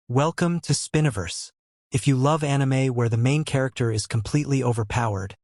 Welcome to Spiniverse. If you love anime where the main character is completely overpowered,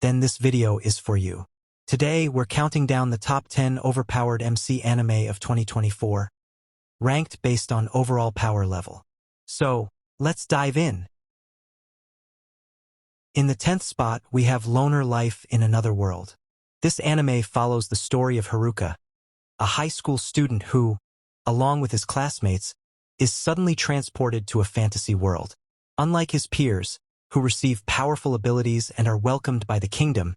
then this video is for you. Today, we're counting down the top 10 overpowered MC anime of 2024, ranked based on overall power level. So, let's dive in. In the 10th spot, we have Loner Life in Another World. This anime follows the story of Haruka, a high school student who, along with his classmates, is suddenly transported to a fantasy world. Unlike his peers, who receive powerful abilities and are welcomed by the kingdom,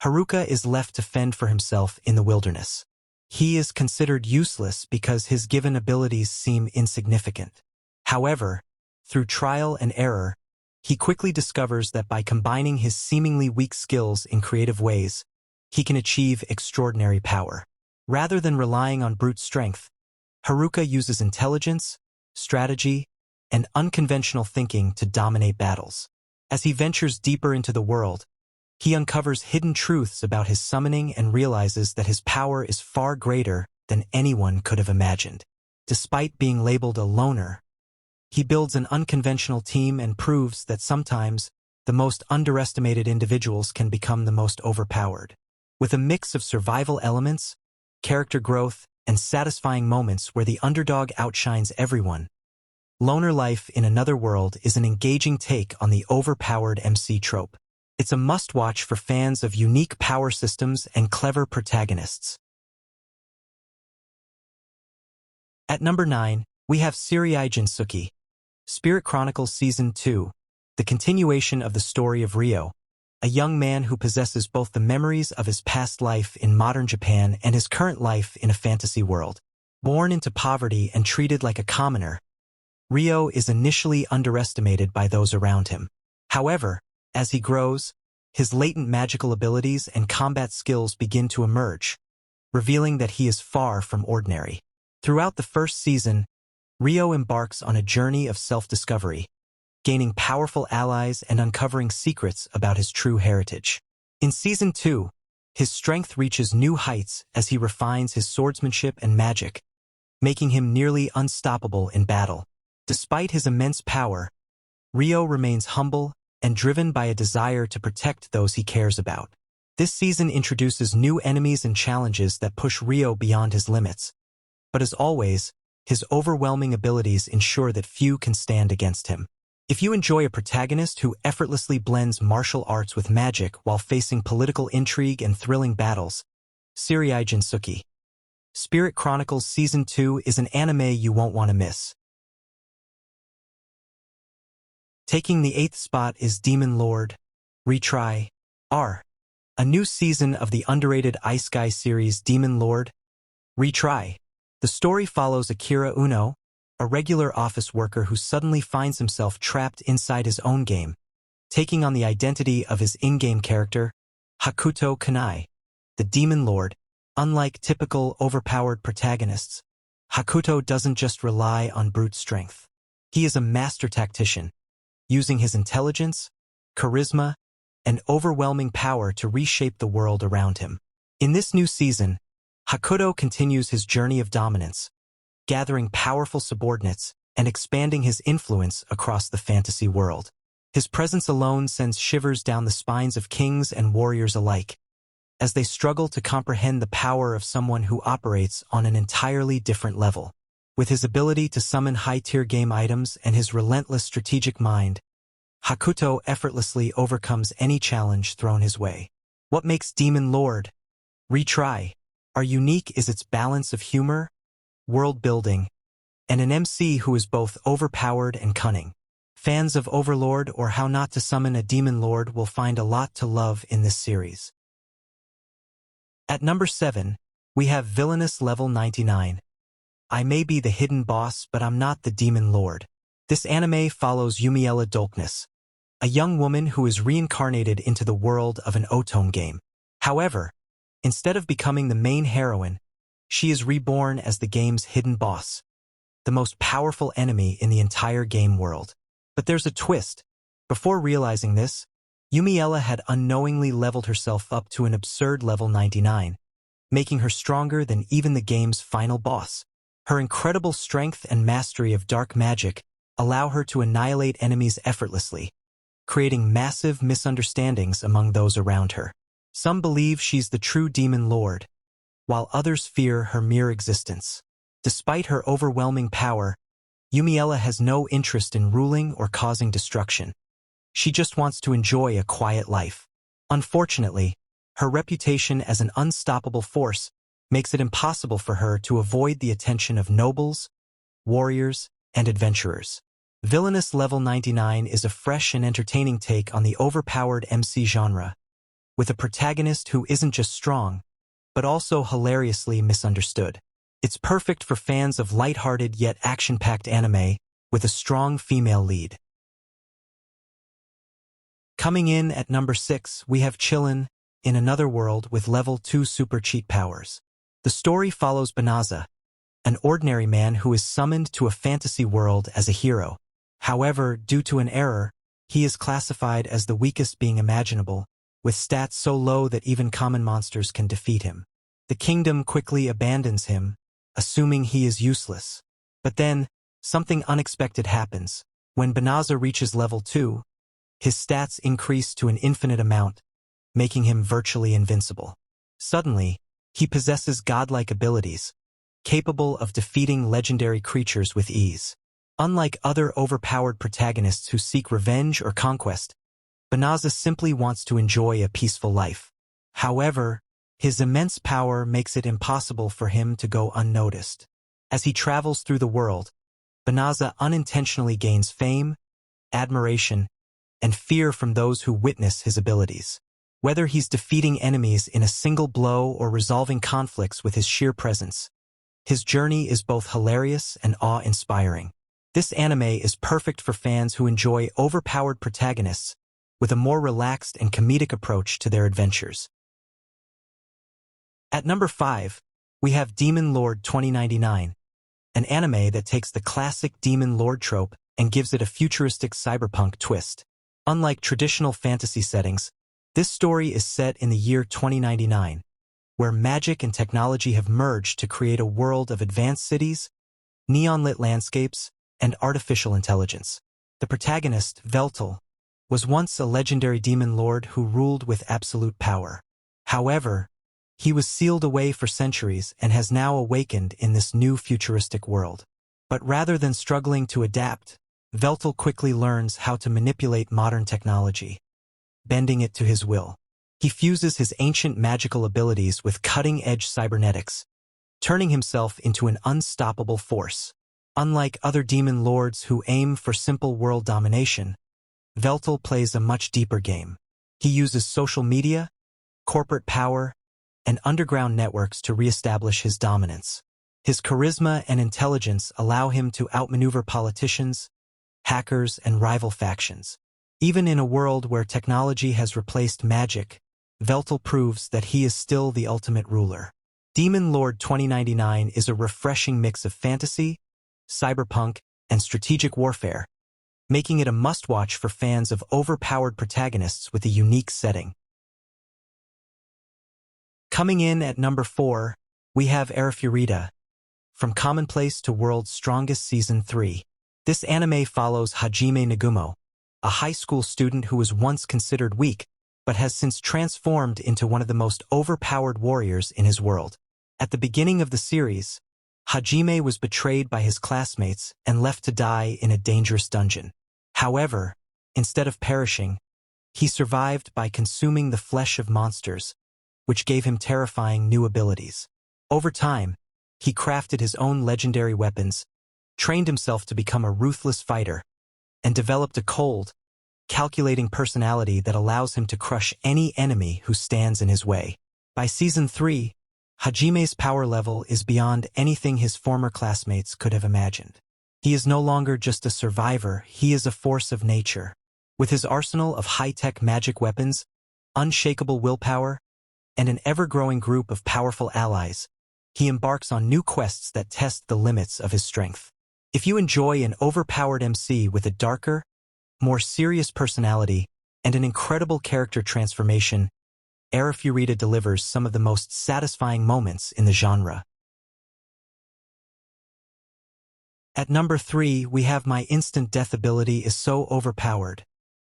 Haruka is left to fend for himself in the wilderness. He is considered useless because his given abilities seem insignificant. However, through trial and error, he quickly discovers that by combining his seemingly weak skills in creative ways, he can achieve extraordinary power. Rather than relying on brute strength, Haruka uses intelligence, strategy, and unconventional thinking to dominate battles. As he ventures deeper into the world, he uncovers hidden truths about his summoning and realizes that his power is far greater than anyone could have imagined. Despite being labeled a loner, he builds an unconventional team and proves that sometimes the most underestimated individuals can become the most overpowered. With a mix of survival elements, character growth, and satisfying moments where the underdog outshines everyone, Loner Life in Another World is an engaging take on the overpowered MC trope. It's a must-watch for fans of unique power systems and clever protagonists. At number 9, we have Seirei Jinsuki, Spirit Chronicles Season 2, the continuation of the story of Ryo, a young man who possesses both the memories of his past life in modern Japan and his current life in a fantasy world. Born into poverty and treated like a commoner, Ryo is initially underestimated by those around him. However, as he grows, his latent magical abilities and combat skills begin to emerge, revealing that he is far from ordinary. Throughout the first season, Ryo embarks on a journey of self-discovery, gaining powerful allies and uncovering secrets about his true heritage. In Season 2, his strength reaches new heights as he refines his swordsmanship and magic, making him nearly unstoppable in battle. Despite his immense power, Ryo remains humble and driven by a desire to protect those he cares about. This season introduces new enemies and challenges that push Ryo beyond his limits. But as always, his overwhelming abilities ensure that few can stand against him. If you enjoy a protagonist who effortlessly blends martial arts with magic while facing political intrigue and thrilling battles, Seirei Jinsuki, Spirit Chronicles Season 2 is an anime you won't want to miss. Taking the 8th spot is Demon Lord, Retry, R. A new season of the underrated Isekai series Demon Lord, Retry. The story follows Akira Oono, a regular office worker who suddenly finds himself trapped inside his own game, taking on the identity of his in-game character, Hakuto Kanai, the Demon Lord. Unlike typical overpowered protagonists, Hakuto doesn't just rely on brute strength. He is a master tactician, using his intelligence, charisma, and overwhelming power to reshape the world around him. In this new season, Hakuto continues his journey of dominance, gathering powerful subordinates and expanding his influence across the fantasy world. His presence alone sends shivers down the spines of kings and warriors alike, as they struggle to comprehend the power of someone who operates on an entirely different level. With his ability to summon high-tier game items and his relentless strategic mind, Hakuto effortlessly overcomes any challenge thrown his way. What makes Demon Lord, Retry, unique is its balance of humor, world-building, and an MC who is both overpowered and cunning. Fans of Overlord or How Not to Summon a Demon Lord will find a lot to love in this series. At number 7, we have Villainous Level 99. I may be the hidden boss, but I'm not the Demon Lord. This anime follows Yumiella Dolkness, a young woman who is reincarnated into the world of an Otome game. However, instead of becoming the main heroine, she is reborn as the game's hidden boss, the most powerful enemy in the entire game world. But there's a twist. Before realizing this, Yumiella had unknowingly leveled herself up to an absurd level 99, making her stronger than even the game's final boss. Her incredible strength and mastery of dark magic allow her to annihilate enemies effortlessly, creating massive misunderstandings among those around her. Some believe she's the true demon lord, while others fear her mere existence. Despite her overwhelming power, Yumiella has no interest in ruling or causing destruction. She just wants to enjoy a quiet life. Unfortunately, her reputation as an unstoppable force makes it impossible for her to avoid the attention of nobles, warriors, and adventurers. Villainous Level 99 is a fresh and entertaining take on the overpowered MC genre, with a protagonist who isn't just strong, but also hilariously misunderstood. It's perfect for fans of lighthearted yet action-packed anime with a strong female lead. Coming in at number 6, we have Chillin, in another world with level 2 super cheat powers. The story follows Banaza, an ordinary man who is summoned to a fantasy world as a hero. However, due to an error, he is classified as the weakest being imaginable, with stats so low that even common monsters can defeat him. The kingdom quickly abandons him, assuming he is useless. But then, something unexpected happens. When Banaza reaches level 2, his stats increase to an infinite amount, making him virtually invincible. Suddenly, he possesses godlike abilities, capable of defeating legendary creatures with ease. Unlike other overpowered protagonists who seek revenge or conquest, Banaza simply wants to enjoy a peaceful life. However, his immense power makes it impossible for him to go unnoticed. As he travels through the world, Banaza unintentionally gains fame, admiration, and fear from those who witness his abilities. Whether he's defeating enemies in a single blow or resolving conflicts with his sheer presence, his journey is both hilarious and awe-inspiring. This anime is perfect for fans who enjoy overpowered protagonists with a more relaxed and comedic approach to their adventures. At number 5, we have Demon Lord 2099, an anime that takes the classic Demon Lord trope and gives it a futuristic cyberpunk twist. Unlike traditional fantasy settings, this story is set in the year 2099, where magic and technology have merged to create a world of advanced cities, neon-lit landscapes, and artificial intelligence. The protagonist, Veltol, was once a legendary demon lord who ruled with absolute power. However, he was sealed away for centuries and has now awakened in this new futuristic world. But rather than struggling to adapt, Veltol quickly learns how to manipulate modern technology, bending it to his will. He fuses his ancient magical abilities with cutting-edge cybernetics, turning himself into an unstoppable force. Unlike other demon lords who aim for simple world domination, Veltol plays a much deeper game. He uses social media, corporate power, and underground networks to re-establish his dominance. His charisma and intelligence allow him to outmaneuver politicians, hackers, and rival factions. Even in a world where technology has replaced magic, Veltol proves that he is still the ultimate ruler. Demon Lord 2099 is a refreshing mix of fantasy, cyberpunk, and strategic warfare, making it a must-watch for fans of overpowered protagonists with a unique setting. Coming in at number 4, we have Arifureta, From Commonplace to World's Strongest Season 3. This anime follows Hajime Nagumo, a high school student who was once considered weak, but has since transformed into one of the most overpowered warriors in his world. At the beginning of the series, Hajime was betrayed by his classmates and left to die in a dangerous dungeon. However, instead of perishing, he survived by consuming the flesh of monsters, which gave him terrifying new abilities. Over time, he crafted his own legendary weapons, trained himself to become a ruthless fighter, and developed a cold, calculating personality that allows him to crush any enemy who stands in his way. By Season 3, Hajime's power level is beyond anything his former classmates could have imagined. He is no longer just a survivor, he is a force of nature. With his arsenal of high-tech magic weapons, unshakable willpower, and an ever-growing group of powerful allies, he embarks on new quests that test the limits of his strength. If you enjoy an overpowered MC with a darker, more serious personality and an incredible character transformation, Arifureta delivers some of the most satisfying moments in the genre. At number 3, we have my instant death ability is so overpowered.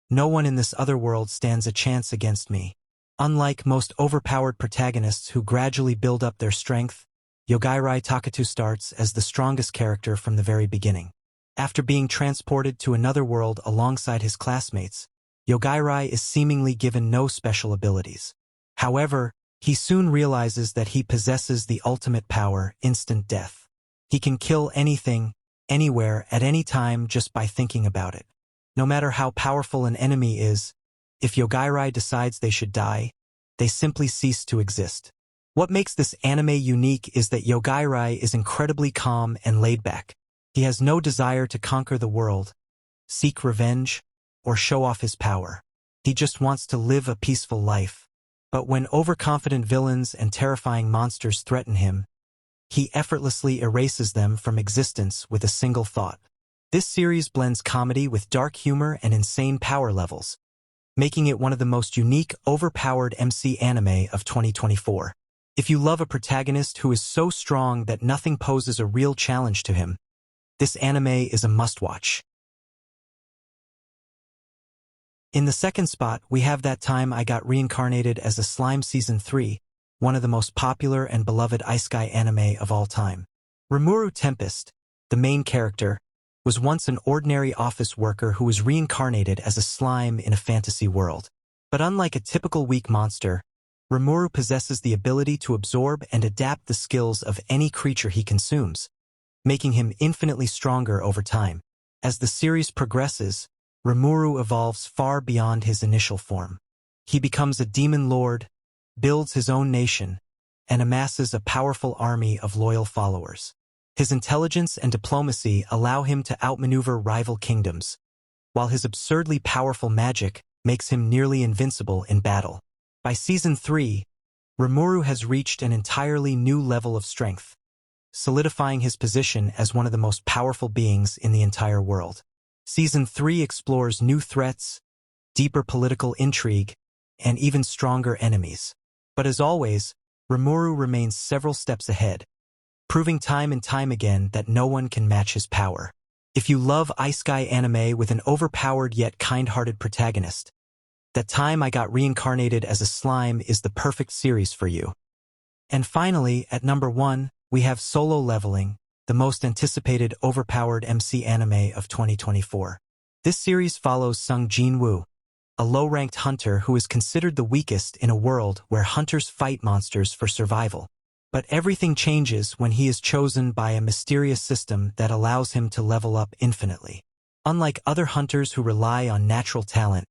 No one in this other world stands a chance against me. Unlike most overpowered protagonists who gradually build up their strength, Yogiri Takatou starts as the strongest character from the very beginning. After being transported to another world alongside his classmates, Yogiri is seemingly given no special abilities. However, he soon realizes that he possesses the ultimate power, instant death. He can kill anything, anywhere, at any time just by thinking about it. No matter how powerful an enemy is, if Yogiri decides they should die, they simply cease to exist. What makes this anime unique is that Yogiri is incredibly calm and laid back. He has no desire to conquer the world, seek revenge, or show off his power. He just wants to live a peaceful life. But when overconfident villains and terrifying monsters threaten him, he effortlessly erases them from existence with a single thought. This series blends comedy with dark humor and insane power levels, making it one of the most unique, overpowered MC anime of 2024. If you love a protagonist who is so strong that nothing poses a real challenge to him, this anime is a must-watch. In the second spot, we have That Time I Got Reincarnated as a Slime Season 3, one of the most popular and beloved isekai anime of all time. Rimuru Tempest, the main character, was once an ordinary office worker who was reincarnated as a slime in a fantasy world. But unlike a typical weak monster, Rimuru possesses the ability to absorb and adapt the skills of any creature he consumes, making him infinitely stronger over time. As the series progresses, Rimuru evolves far beyond his initial form. He becomes a demon lord, builds his own nation, and amasses a powerful army of loyal followers. His intelligence and diplomacy allow him to outmaneuver rival kingdoms, while his absurdly powerful magic makes him nearly invincible in battle. By Season 3, Rimuru has reached an entirely new level of strength, solidifying his position as one of the most powerful beings in the entire world. Season 3 explores new threats, deeper political intrigue, and even stronger enemies. But as always, Rimuru remains several steps ahead, proving time and time again that no one can match his power. If you love isekai anime with an overpowered yet kind-hearted protagonist, That Time I Got Reincarnated as a Slime is the perfect series for you. And finally, at number 1, we have Solo Leveling, the most anticipated overpowered MC anime of 2024. This series follows Sung Jin-woo, a low-ranked hunter who is considered the weakest in a world where hunters fight monsters for survival. But everything changes when he is chosen by a mysterious system that allows him to level up infinitely. Unlike other hunters who rely on natural talent,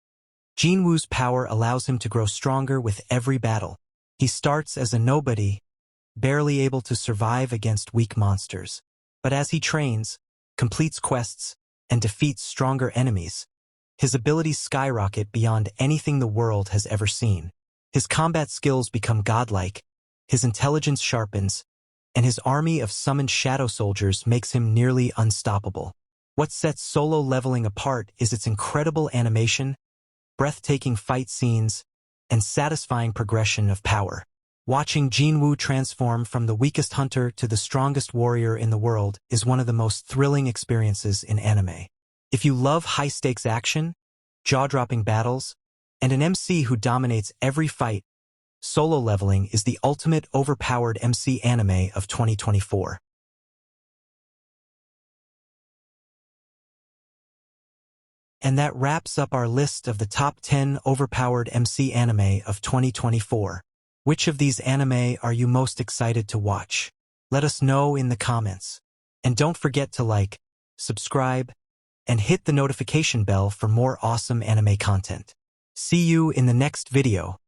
Jin-woo's power allows him to grow stronger with every battle. He starts as a nobody, barely able to survive against weak monsters. But as he trains, completes quests, and defeats stronger enemies, his abilities skyrocket beyond anything the world has ever seen. His combat skills become godlike, his intelligence sharpens, and his army of summoned shadow soldiers makes him nearly unstoppable. What sets Solo Leveling apart is its incredible animation, breathtaking fight scenes, and satisfying progression of power. Watching Jin-woo transform from the weakest hunter to the strongest warrior in the world is one of the most thrilling experiences in anime. If you love high-stakes action, jaw-dropping battles, and an MC who dominates every fight, Solo Leveling is the ultimate overpowered MC anime of 2024. And that wraps up our list of the top 10 overpowered MC anime of 2024. Which of these anime are you most excited to watch? Let us know in the comments. And don't forget to like, subscribe, and hit the notification bell for more awesome anime content. See you in the next video.